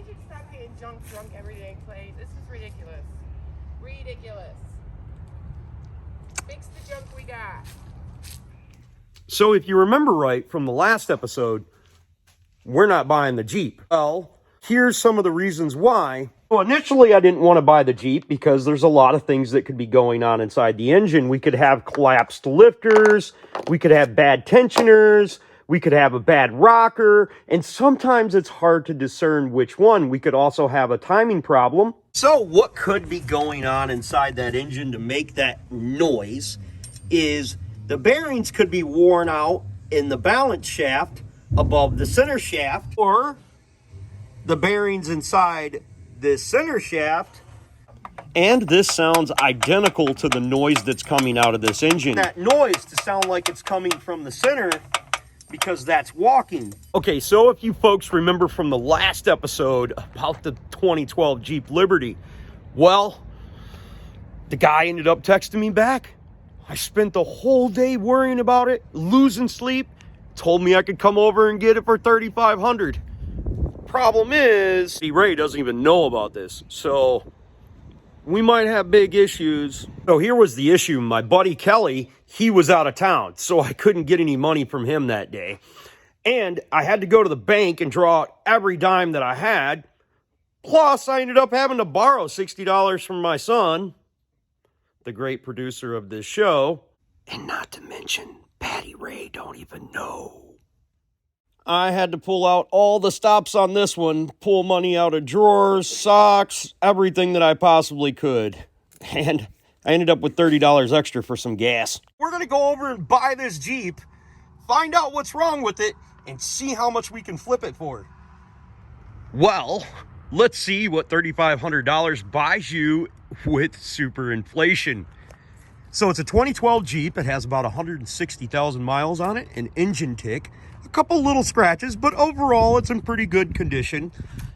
should stop getting drunk every day, Clay. This is ridiculous. Ridiculous. Fix the junk we got. So if you remember right from the last episode, we're not buying the Jeep. Well, here's some of the reasons why. Well, initially I didn't want to buy the Jeep because there's a lot of things that could be going on inside the engine. We could have collapsed lifters, we could have bad tensioners, we could have a bad rocker, and sometimes it's hard to discern which one. We could also have a timing problem. So what could be going on inside that engine to make that noise is the bearings could be worn out in the balance shaft above the center shaft, or the bearings inside this center shaft. And this sounds identical to the noise that's coming out of this engine. That noise to sound like it's coming from the center because that's walking. Okay, so if you folks remember from the last episode about the 2012 Jeep Liberty, well, the guy ended up texting me back. I spent the whole day worrying about it, losing sleep, told me I could come over and get it for $3,500. Problem is, Ray doesn't even know about this, so we might have big issues. So here was the issue. My buddy Kelly, he was out of town, so I couldn't get any money from him that day. And I had to go to the bank and draw out every dime that I had. Plus, I ended up having to borrow $60 from my son, the great producer of this show. And not to mention, Patty Ray don't even know. I had to pull out all the stops on this one, pull money out of drawers, socks, everything that I possibly could. And I ended up with $30 extra for some gas. We're going to go over and buy this Jeep, find out what's wrong with it, and see how much we can flip it for. Well, let's see what $3,500 buys you with super inflation. So it's a 2012 Jeep. It has about 160,000 miles on it, an engine tick, a couple little scratches, but overall it's in pretty good condition.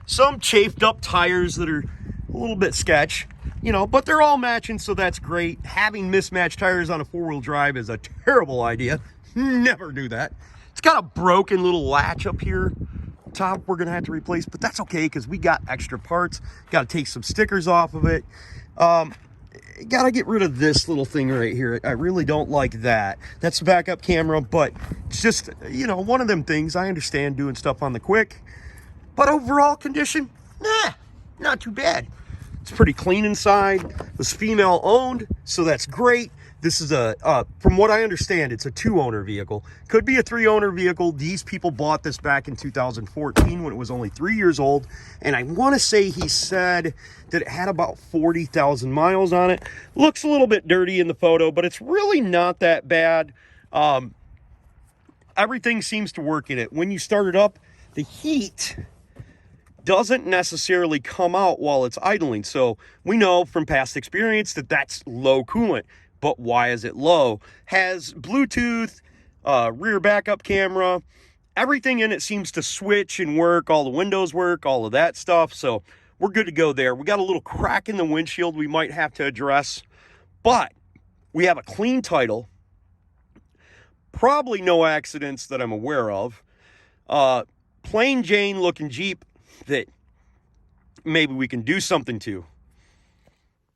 Some chafed up tires that are a little bit sketch, you know, but they're all matching, so that's great. Having mismatched tires on a four-wheel drive is a terrible idea. Never do that. It's got a broken little latch up here top we're gonna have to replace, but that's okay because we got extra parts. Got to take some stickers off of it. Got to get rid of this little thing right here. I really don't like that. That's the backup camera, but it's just, you know, one of them things. I understand doing stuff on the quick, but overall condition, nah, not too bad. It's pretty clean inside. It was female owned, so that's great. This is from what I understand, it's a 2-owner vehicle. Could be a 3-owner vehicle. These people bought this back in 2014 when it was only 3 years old. And I want to say he said that it had about 40,000 miles on it. Looks a little bit dirty in the photo, but it's really not that bad. Everything seems to work in it. When you start it up, the heat doesn't necessarily come out while it's idling. So we know from past experience that that's low coolant. But why is it low? Has Bluetooth, rear backup camera, everything in it seems to switch and work. All the windows work, all of that stuff. So we're good to go there. We got a little crack in the windshield we might have to address, but we have a clean title. Probably no accidents that I'm aware of. Plain Jane looking Jeep that maybe we can do something to.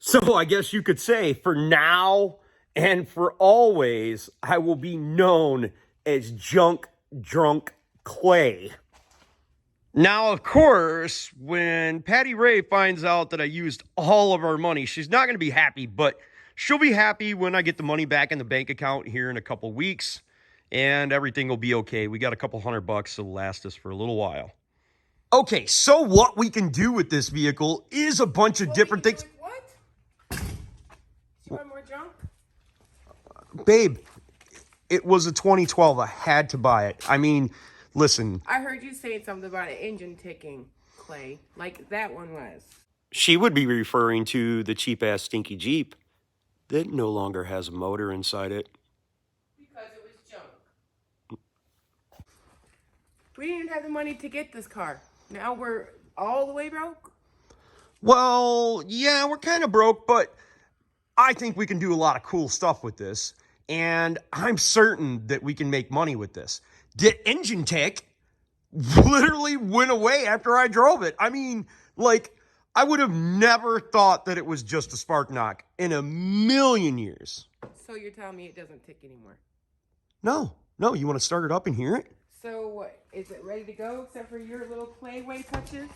So I guess you could say for now and for always, I will be known as Junk Drunk Clay. Now, of course, when Patty Ray finds out that I used all of our money, she's not going to be happy, but she'll be happy when I get the money back in the bank account here in a couple weeks, and everything will be okay. We got a couple $100 that'll last us for a little while. Okay, so what we can do with this vehicle is a bunch of different things. You want more junk? Babe, it was a 2012. I had to buy it. I mean, listen. I heard you saying something about an engine ticking, Clay, like that one was. She would be referring to the cheap-ass stinky Jeep that no longer has a motor inside it. Because it was junk. We didn't have the money to get this car. Now we're all the way broke? Well, yeah, we're kind of broke, but I think we can do a lot of cool stuff with this, and I'm certain that we can make money with this. The engine tech literally went away after I drove it. I mean, like, I would have never thought that it was just a spark knock in a million years. So you're telling me it doesn't tick anymore? No, no, you want to start it up and hear it? So is it ready to go except for your little clayway touches?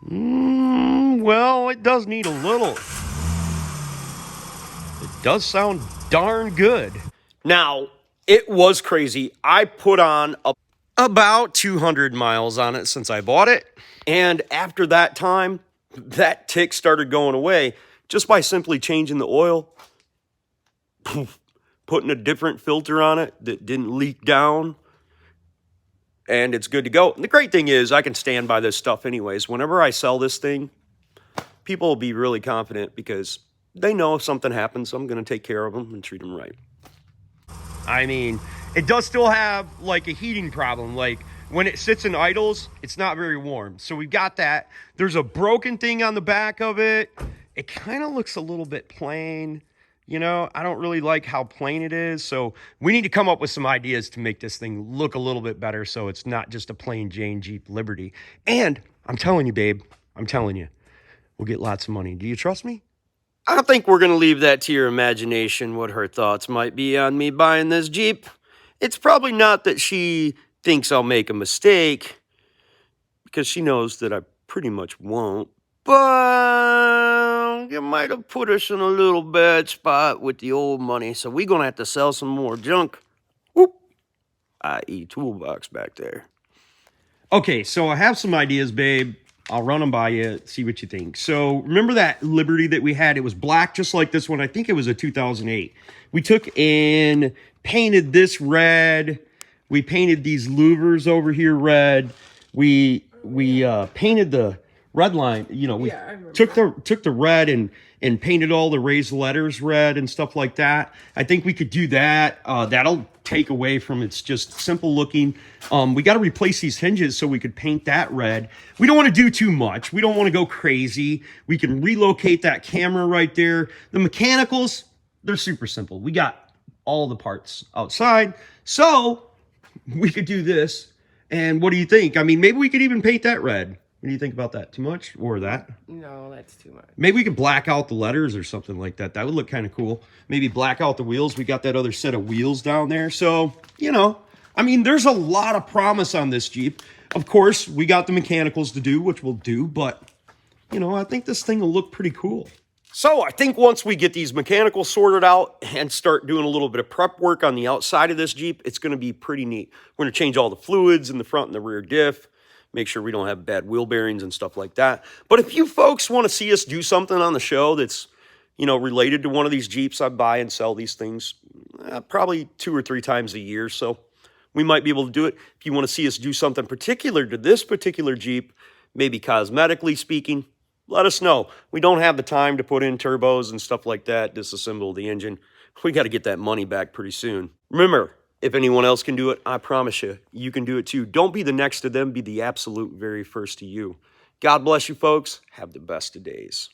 Well, it does need a little. It does sound darn good. Now, it was crazy. I put on about 200 miles on it since I bought it. And after that time, that tick started going away just by simply changing the oil, putting a different filter on it that didn't leak down, and it's good to go. And the great thing is I can stand by this stuff anyways. Whenever I sell this thing, people will be really confident because they know if something happens, I'm going to take care of them and treat them right. I mean, it does still have like a heating problem. Like when it sits in idles, it's not very warm. So we've got that. There's a broken thing on the back of it. It kind of looks a little bit plain. You know, I don't really like how plain it is. So we need to come up with some ideas to make this thing look a little bit better so it's not just a plain Jane Jeep Liberty. And I'm telling you, babe, I'm telling you, we'll get lots of money. Do you trust me? I think we're going to leave that to your imagination, what her thoughts might be on me buying this Jeep. It's probably not that she thinks I'll make a mistake, because she knows that I pretty much won't. But it might have put us in a little bad spot with the old money, so we're going to have to sell some more junk. Whoop. I.e. toolbox back there. Okay, so I have some ideas, babe. I'll run them by you, see what you think. So remember that Liberty that we had? It was black just like this one. I think it was a 2008. We took and painted this red. We painted these louvers over here red. We painted the red line. You know, we took the red and painted all the raised letters red and stuff like that. I think we could do that. That'll take away from its just simple looking. We got to replace these hinges so we could paint that red. We don't want to do too much. We don't want to go crazy. We can relocate that camera right there. The mechanicals, they're super simple. We got all the parts outside. So we could do this. And what do you think? I mean, maybe we could even paint that red. What do you think about that? Too much or that? No, that's too much. Maybe we could black out the letters or something like that. That would look kind of cool. Maybe black out the wheels. We got that other set of wheels down there. So, you know, I mean, there's a lot of promise on this Jeep. Of course, we got the mechanicals to do, which we'll do. But, you know, I think this thing will look pretty cool. So I think once we get these mechanicals sorted out and start doing a little bit of prep work on the outside of this Jeep, it's going to be pretty neat. We're going to change all the fluids in the front and the rear diff. Make sure we don't have bad wheel bearings and stuff like that. But if you folks want to see us do something on the show that's, you know, related to one of these Jeeps, I buy and sell these things probably 2 or 3 times a year. So we might be able to do it. If you want to see us do something particular to this particular Jeep, maybe cosmetically speaking, let us know. We don't have the time to put in turbos and stuff like that, disassemble the engine. We got to get that money back pretty soon. Remember, if anyone else can do it, I promise you, you can do it too. Don't be the next to them. Be the absolute very first to you. God bless you, folks. Have the best of days.